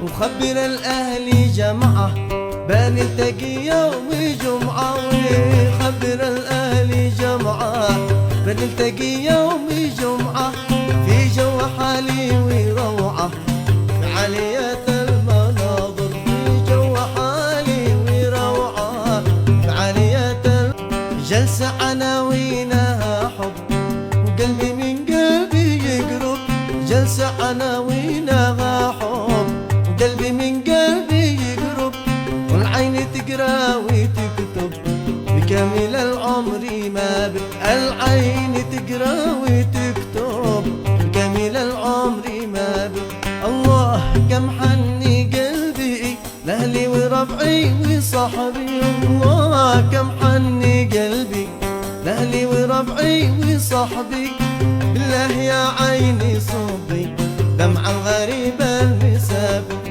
وخبر الأهل جمعة بنلتقي يوم جمعة. وخبر الأهل جمعة بنلتقي يوم جمعة في جو حالي وروعة فعاليات المناظر. في جو حالي وروعة فعاليات جلسة عناوينها حب وقلبي من قلبي يقرب. جلسة عناوينها حب وقلبي من قلبي يقرب. والعين تقرا وتكتب بكامل العمر ما العين تقرا وتكتب بكامل العمر ما الله كم حني قلبي لأهلي وربعي وصحبي. الله كم حني قلبي لأهلي وربعي وصحبي. بالله يا عيني صبي دمع الغريب المسابق.